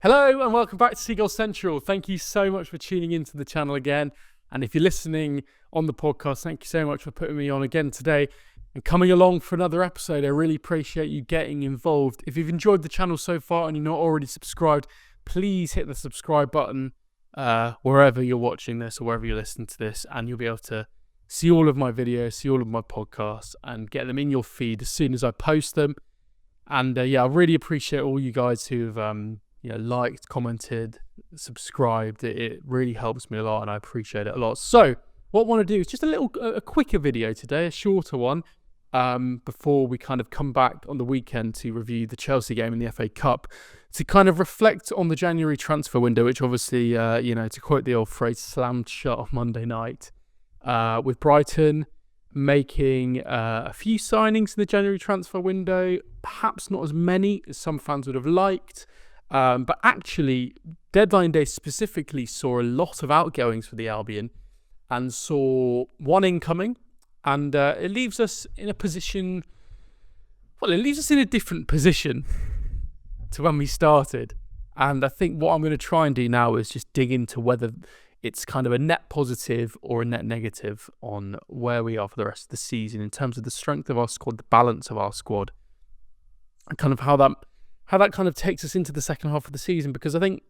Hello and welcome back to Seagulls Central. Thank you so much for tuning into the channel again. And if you're listening on the podcast, thank you so much for putting me on again today and coming along for another episode. I really appreciate you getting involved. If you've enjoyed the channel so far and you're not already subscribed, please hit the subscribe button wherever you're watching this or wherever you're listening to this, and you'll be able to see all of my videos, see all of my podcasts, and get them in your feed as soon as I post them. And I really appreciate all you guys who've liked, commented, subscribed. It really helps me a lot and I appreciate it a lot. So what I want to do is just a quicker video today, a shorter one, before we kind of come back on the weekend to review the Chelsea game in the FA Cup, to kind of reflect on the January transfer window, which obviously, to quote the old phrase, slammed shut on Monday night, with Brighton making a few signings in the January transfer window, perhaps not as many as some fans would have liked. But actually, deadline day specifically saw a lot of outgoings for the Albion and saw one incoming. And it leaves us in a position, it leaves us in a different position to when we started. And I think what I'm going to try and do now is just dig into whether it's kind of a net positive or a net negative on where we are for the rest of the season in terms of the strength of our squad, the balance of our squad, and kind of how that kind of takes us into the second half of the season. Because I think,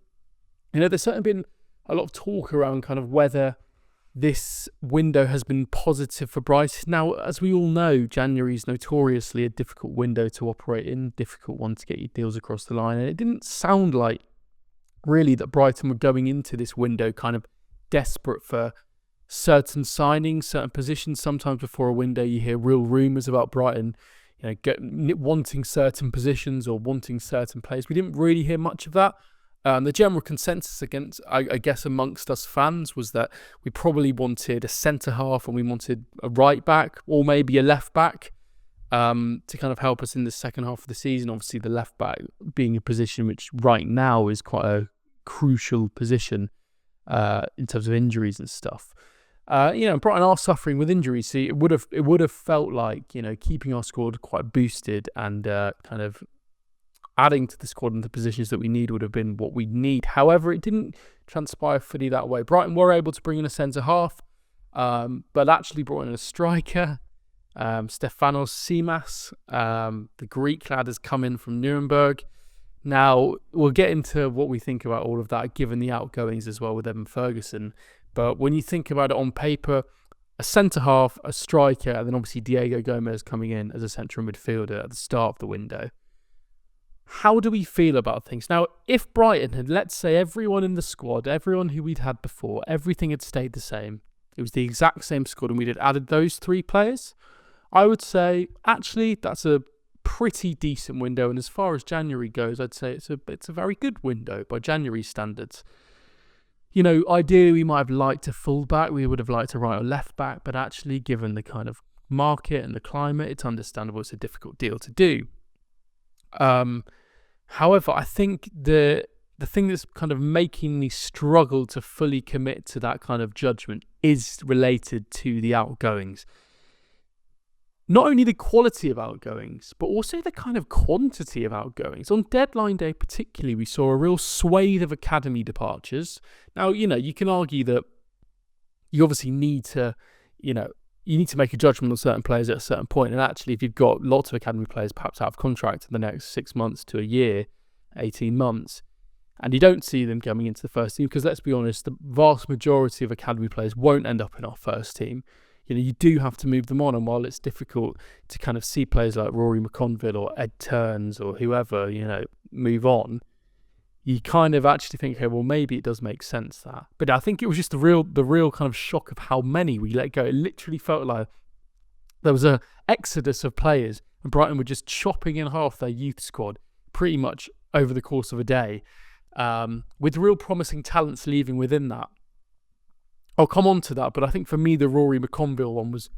there's certainly been a lot of talk around kind of whether this window has been positive for Brighton. Now, as we all know, January is notoriously a difficult window to operate in, difficult one to get your deals across the line. And it didn't sound like really that Brighton were going into this window kind of desperate for certain signings, certain positions. Sometimes before a window you hear real rumours about Brighton wanting certain positions or wanting certain players. We didn't really hear much of that. The general consensus I guess amongst us fans was that we probably wanted a centre-half and we wanted a right-back or maybe a left-back to kind of help us in the second half of the season. Obviously, the left-back being a position which right now is quite a crucial position in terms of injuries and stuff. Brighton are suffering with injuries, so it would have felt like, keeping our squad quite boosted and kind of adding to the squad and the positions that we need would have been what we need. However, it didn't transpire fully that way. Brighton were able to bring in a centre-half, but actually brought in a striker, Stefanos Tsimas. The Greek lad has come in from Nuremberg. Now, we'll get into what we think about all of that, given the outgoings as well with Evan Ferguson. But when you think about it on paper, a centre-half, a striker, and then obviously Diego Gomez coming in as a central midfielder at the start of the window, how do we feel about things? Now, if Brighton had, let's say, everyone in the squad, everyone who we'd had before, everything had stayed the same, it was the exact same squad, and we'd had added those three players, I would say, actually, that's a pretty decent window. And as far as January goes, I'd say it's a very good window by January standards. Ideally, we might have liked a fullback. We would have liked a right or left back. But actually, given the kind of market and the climate, it's understandable it's a difficult deal to do. However, I think the thing that's kind of making me struggle to fully commit to that kind of judgment is related to the outgoings. Not only the quality of outgoings, but also the kind of quantity of outgoings. On deadline day particularly, we saw a real swathe of academy departures. Now, you can argue that you obviously need to, you need to make a judgment on certain players at a certain point. And actually, if you've got lots of academy players perhaps out of contract in the next 6 months to a year, 18 months, and you don't see them coming into the first team, because let's be honest, the vast majority of academy players won't end up in our first team. You do have to move them on, and while it's difficult to kind of see players like Rory McConville or Ed Turns or whoever, move on, you kind of actually think, okay, well, maybe it does make sense that. But I think it was just the real kind of shock of how many we let go. It literally felt like there was a exodus of players, and Brighton were just chopping in half their youth squad pretty much over the course of a day, with real promising talents leaving within that. I'll come on to that, but I think for me, the Rory McConville one was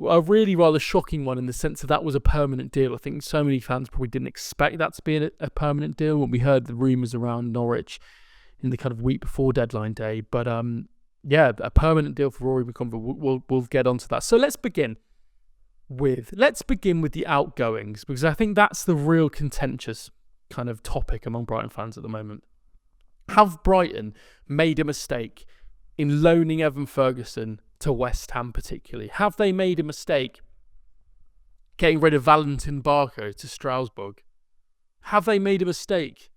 a really rather shocking one in the sense that was a permanent deal. I think so many fans probably didn't expect that to be a permanent deal when we heard the rumours around Norwich in the kind of week before deadline day. But a permanent deal for Rory McConville. We'll get onto that. So let's begin with the outgoings, because I think that's the real contentious kind of topic among Brighton fans at the moment. Have Brighton made a mistake in loaning Evan Ferguson to West Ham particularly? Have they made a mistake getting rid of Valentin Barco to Strasbourg? Have they made a mistake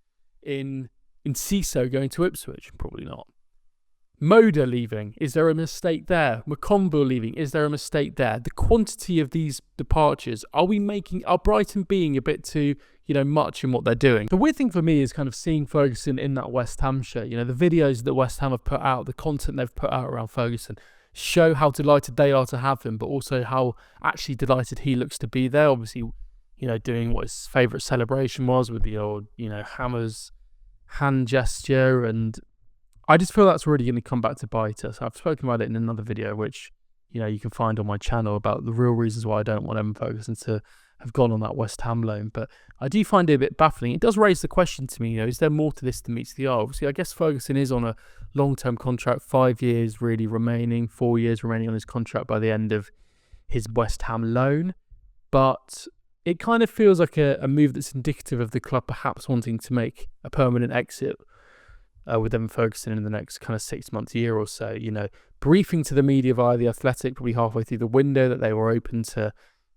in Ciso going to Ipswich? Probably not. Moda leaving, is there a mistake there? McConville leaving, is there a mistake there? The quantity of these departures, are Brighton being a bit too, much in what they're doing? The weird thing for me is kind of seeing Ferguson in that West Ham shirt. The videos that West Ham have put out, the content they've put out around Ferguson, show how delighted they are to have him, but also how actually delighted he looks to be there. Obviously, doing what his favourite celebration was with the old, Hammers hand gesture, and I just feel that's already going to come back to bite us. I've spoken about it in another video, which, you can find on my channel, about the real reasons why I don't want Evan Ferguson to have gone on that West Ham loan. But I do find it a bit baffling. It does raise the question to me, is there more to this than meets the eye? Obviously, I guess Ferguson is on a long-term contract, 5 years really remaining, 4 years remaining on his contract by the end of his West Ham loan. But it kind of feels like a move that's indicative of the club perhaps wanting to make a permanent exit with Evan Ferguson in the next kind of 6 months, year or so. Briefing to the media via The Athletic probably halfway through the window that they were open to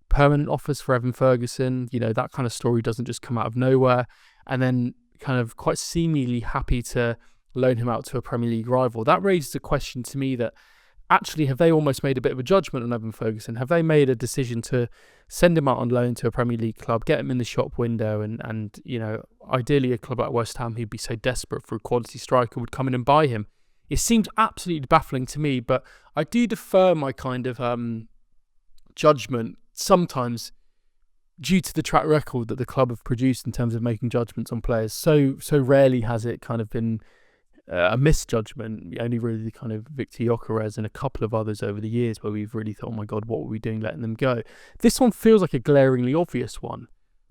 permanent offers for Evan Ferguson. That kind of story doesn't just come out of nowhere. And then kind of quite seemingly happy to loan him out to a Premier League rival. That raises a question to me that actually, have they almost made a bit of a judgment on Evan Ferguson? Have they made a decision to send him out on loan to a Premier League club, get him in the shop window, and ideally a club like West Ham, who'd be so desperate for a quality striker, would come in and buy him? It seems absolutely baffling to me, but I do defer my kind of judgment sometimes due to the track record that the club have produced in terms of making judgments on players. So rarely has it kind of been a misjudgment. Only really kind of Victor Gyökeres and a couple of others over the years where we've really thought, oh my God, what were we doing letting them go? This one feels like a glaringly obvious one.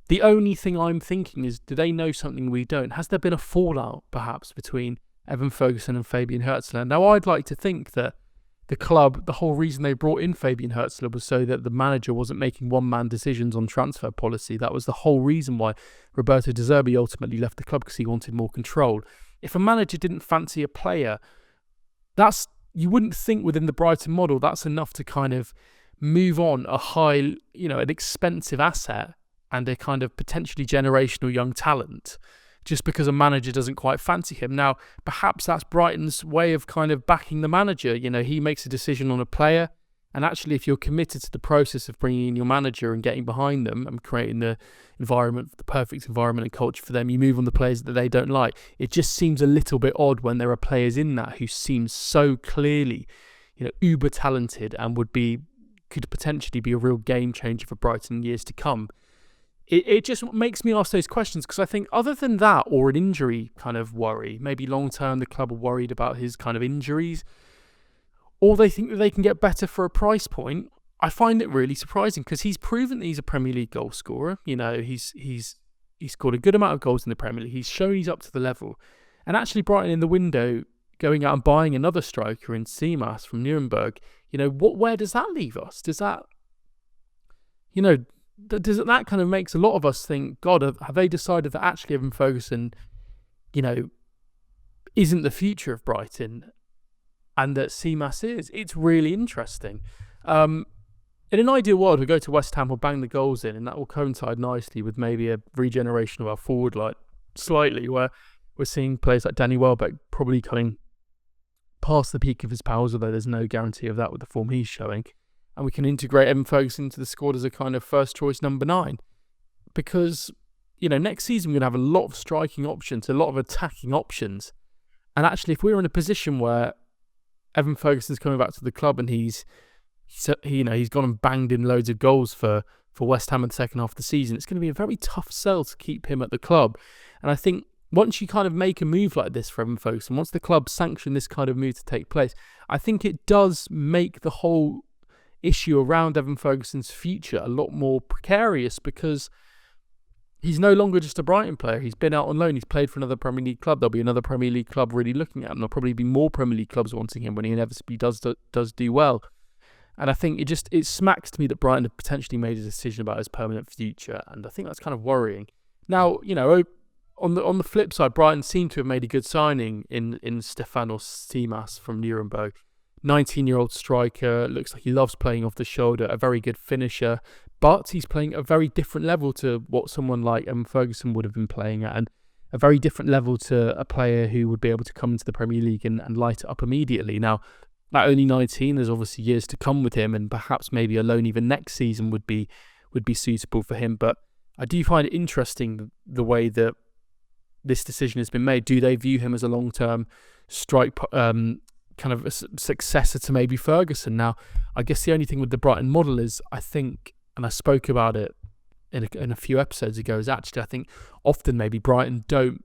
The only thing I'm thinking is, do they know something we don't? Has there been a fallout perhaps between Evan Ferguson and Fabian Hurzeler? Now, I'd like to think that the club, the whole reason they brought in Fabian Hurzeler was so that the manager wasn't making one-man decisions on transfer policy. That was the whole reason why Roberto De Zerbi ultimately left the club, because he wanted more control. If a manager didn't fancy a player, you wouldn't think within the Brighton model that's enough to kind of move on an expensive asset and a kind of potentially generational young talent just because a manager doesn't quite fancy him. Now, perhaps that's Brighton's way of kind of backing the manager. He makes a decision on a player, and actually if you're committed to the process of bringing in your manager and getting behind them and creating the environment, the perfect environment and culture for them, you move on the players that they don't like. It just seems a little bit odd when there are players in that who seem so clearly, uber talented and could potentially be a real game changer for Brighton in years to come. It just makes me ask those questions, because I think other than that, or an injury kind of worry, maybe long term the club are worried about his kind of injuries, or they think that they can get better for a price point. I find it really surprising, because he's proven that he's a Premier League goal scorer. He's scored a good amount of goals in the Premier League. He's shown he's up to the level. And actually Brighton in the window going out and buying another striker in Seamas from Nuremberg, where does that leave us? Does that, that kind of makes a lot of us think, God, have they decided that actually Evan Ferguson, isn't the future of Brighton, and that Seamas is? It's really interesting. In an ideal world, we go to West Ham, we'll bang the goals in, and that will coincide nicely with maybe a regeneration of our forward line slightly, where we're seeing players like Danny Welbeck probably coming past the peak of his powers, although there's no guarantee of that with the form he's showing. And we can integrate Evan Ferguson into the squad as a kind of first choice number 9. Because, next season we're going to have a lot of striking options, a lot of attacking options. And actually, if we're in a position where Evan Ferguson's coming back to the club and he's gone and banged in loads of goals for West Ham in the second half of the season, it's going to be a very tough sell to keep him at the club. And I think once you kind of make a move like this for Evan Ferguson, once the club sanction this kind of move to take place, I think it does make the whole issue around Evan Ferguson's future a lot more precarious, because he's no longer just a Brighton player. He's been out on loan. He's played for another Premier League club. There'll be another Premier League club really looking at him. There'll probably be more Premier League clubs wanting him when he inevitably does do well. And I think it smacks to me that Brighton have potentially made a decision about his permanent future, and I think that's kind of worrying. Now, on the flip side, Brighton seem to have made a good signing in Stefanos Tsimas from Nuremberg. 19-year-old striker, looks like he loves playing off the shoulder, a very good finisher, but he's playing at a very different level to what someone like Ferguson would have been playing at, and a very different level to a player who would be able to come into the Premier League and light it up immediately. Now, at only 19, there's obviously years to come with him, and perhaps maybe a loan even next season would be suitable for him. But I do find it interesting the way that this decision has been made. Do they view him as a long-term strike kind of a successor to maybe Ferguson? Now, I guess the only thing with the Brighton model is, I think, and I spoke about it in a few episodes ago, is actually I think often maybe Brighton don't,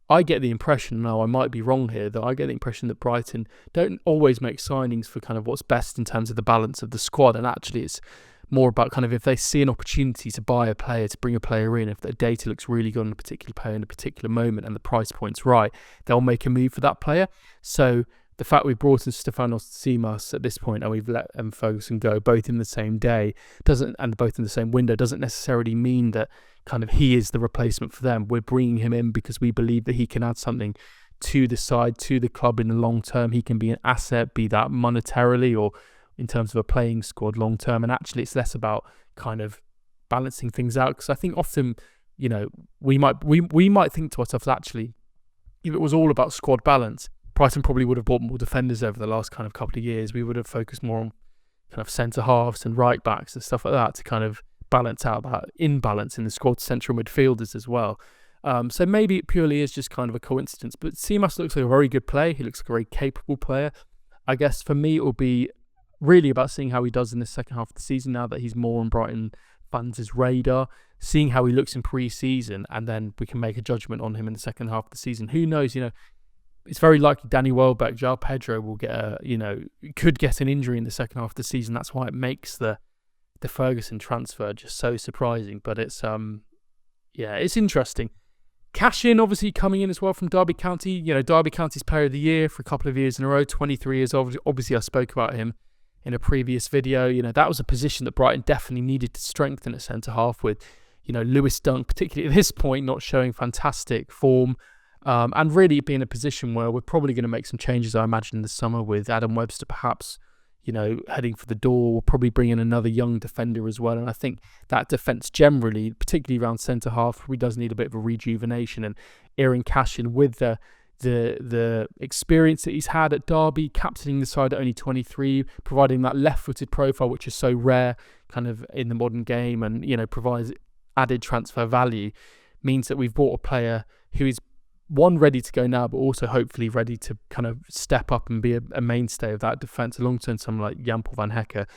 I get the impression, now I might be wrong here, that I get the impression that Brighton don't always make signings for kind of what's best in terms of the balance of the squad, and actually it's more about kind of if they see an opportunity to buy a player, to bring a player in, if the data looks really good on a particular player in a particular moment and the price point's right, they'll make a move for that player. So the fact we've brought in Stefanos Tsimas at this point and we've let Ferguson go both in the same day and both in the same window doesn't necessarily mean that kind of he is the replacement for them. We're bringing him in because we believe that he can add something to the side, to the club in the long term. He can be an asset, be that monetarily or in terms of a playing squad long term. And actually it's less about kind of balancing things out, because I think often, you know, we might think to ourselves, actually, if it was all about squad balance, Brighton probably would have bought more defenders over the last kind of couple of years. We would have focused more on kind of centre halves and right backs and stuff like that to kind of balance out that imbalance in the squad's central midfielders as well. So maybe it purely is just kind of a coincidence. But Tsimas looks like a very good player. He looks like a very capable player. I guess for me it will be really about seeing how he does in the second half of the season now that he's more on Brighton fans' radar, seeing how he looks in pre-season, and then we can make a judgment on him in the second half of the season. Who knows, you know, it's very likely Danny Welbeck, João Pedro will could get an injury in the second half of the season. That's why it makes the Ferguson transfer just so surprising. But it's it's interesting. Cash in obviously coming in as well from Derby County. You know, Derby County's player of the year for a couple of years in a row, 23 years old. Obviously I spoke about him in a previous video. You know, that was a position that Brighton definitely needed to strengthen at centre half with, you know, Lewis Dunk, particularly at this point, not showing fantastic form. And really be in a position where we're probably going to make some changes, I imagine, in the summer with Adam Webster perhaps, you know, heading for the door. We'll probably bring in another young defender as well. And I think that defence generally, particularly around centre-half, probably does need a bit of a rejuvenation. And Aaron Cashin, with the experience that he's had at Derby, captaining the side at only 23, providing that left-footed profile, which is so rare kind of in the modern game and, you know, provides added transfer value, means that we've bought a player who is ready to go now, but also hopefully ready to kind of step up and be a mainstay of that defence alongside someone like Jan-Paul van Hecke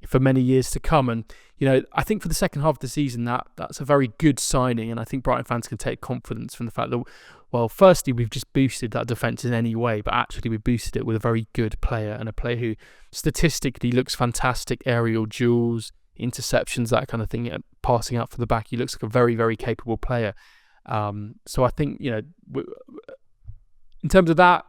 for many years to come. And, you know, I think for the second half of the season, that's a very good signing. And I think Brighton fans can take confidence from the fact that, well, firstly, we've just boosted that defence in any way, but actually we boosted it with a very good player and a player who statistically looks fantastic, aerial duels, interceptions, that kind of thing, passing out for the back. He looks like a very, very capable player. So I think, you know, in terms of that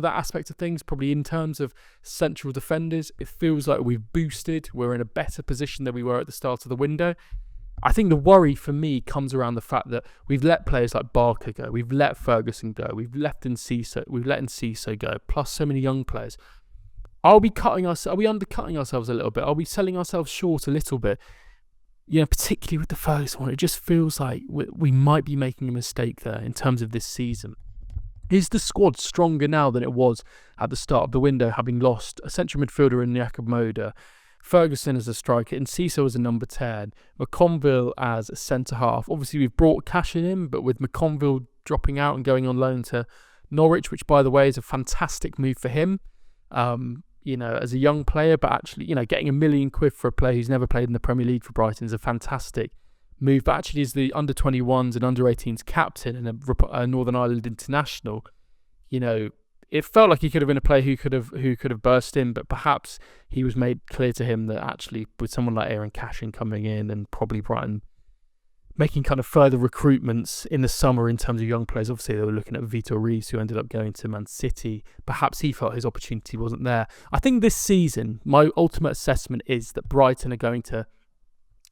aspect of things, probably in terms of central defenders, it feels like we've boosted. We're in a better position than we were at the start of the window. I think the worry for me comes around the fact that we've let players like Barker go, we've let Ferguson go, we've let Enciso go, plus so many young players. Are we undercutting ourselves a little bit? Are we selling ourselves short a little bit? You know, particularly with the Ferguson one, it just feels like we might be making a mistake there in terms of this season. Is the squad stronger now than it was at the start of the window, having lost a central midfielder in Jakob Moder, Ferguson as a striker, Enciso as a number 10, McConville as a centre-half? Obviously, we've brought Cashin in, but with McConville dropping out and going on loan to Norwich, which, by the way, is a fantastic move for him. You know, as a young player, but actually, you know, getting £1 million for a player who's never played in the Premier League for Brighton is a fantastic move. But actually, as the under-21s and under-18s captain and a Northern Ireland international, you know, it felt like he could have been a player who could have burst in, but perhaps he was made clear to him that actually, with someone like Aaron Cashin coming in and probably Brighton making kind of further recruitments in the summer in terms of young players. Obviously, they were looking at Vitor Reis, who ended up going to Man City. Perhaps he felt his opportunity wasn't there. I think this season, my ultimate assessment is that Brighton are going to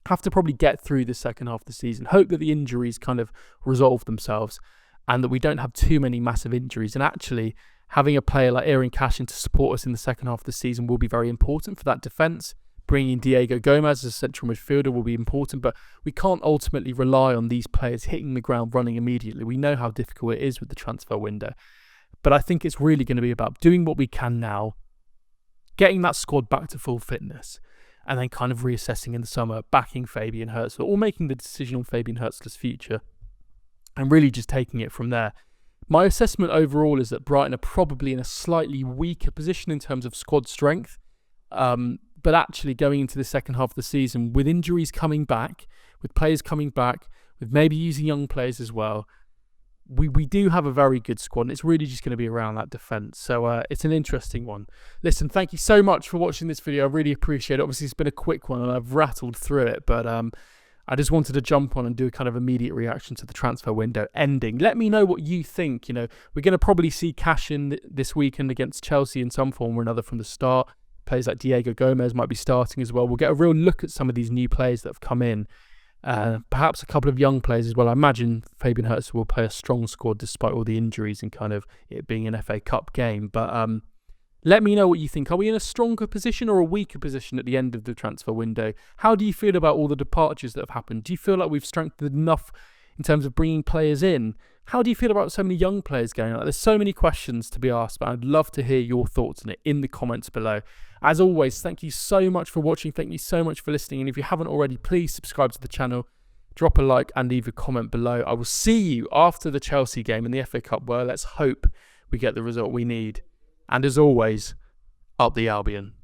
have to probably get through the second half of the season, hope that the injuries kind of resolve themselves and that we don't have too many massive injuries. And actually, having a player like Aaron Cashin to support us in the second half of the season will be very important for that defence. Bringing Diego Gomez as a central midfielder will be important, but we can't ultimately rely on these players hitting the ground running immediately. We know how difficult it is with the transfer window. But I think it's really going to be about doing what we can now, getting that squad back to full fitness, and then kind of reassessing in the summer, backing Fabian Hurzeler, or making the decision on Fabian Hurzeler's future, and really just taking it from there. My assessment overall is that Brighton are probably in a slightly weaker position in terms of squad strength, but actually going into the second half of the season, with injuries coming back, with players coming back, with maybe using young players as well, we do have a very good squad, and it's really just going to be around that defence. So it's an interesting one. Listen, thank you so much for watching this video. I really appreciate it. Obviously, it's been a quick one, and I've rattled through it, but I just wanted to jump on and do a kind of immediate reaction to the transfer window ending. Let me know what you think. We're going to probably see Cashin this weekend against Chelsea in some form or another from the start. Players like Diego Gomez might be starting as well. We'll get a real look at some of these new players that have come in. Perhaps a couple of young players as well. I imagine Fabian Hurzeler will play a strong squad despite all the injuries and kind of it being an FA Cup game. But let me know what you think. Are we in a stronger position or a weaker position at the end of the transfer window? How do you feel about all the departures that have happened? Do you feel like we've strengthened enough in terms of bringing players in? How do you feel about so many young players going out? There's so many questions to be asked, but I'd love to hear your thoughts on it in the comments below. As always, thank you so much for watching. Thank you so much for listening. And if you haven't already, please subscribe to the channel, drop a like and leave a comment below. I will see you after the Chelsea game in the FA Cup, where let's hope we get the result we need. And as always, up the Albion.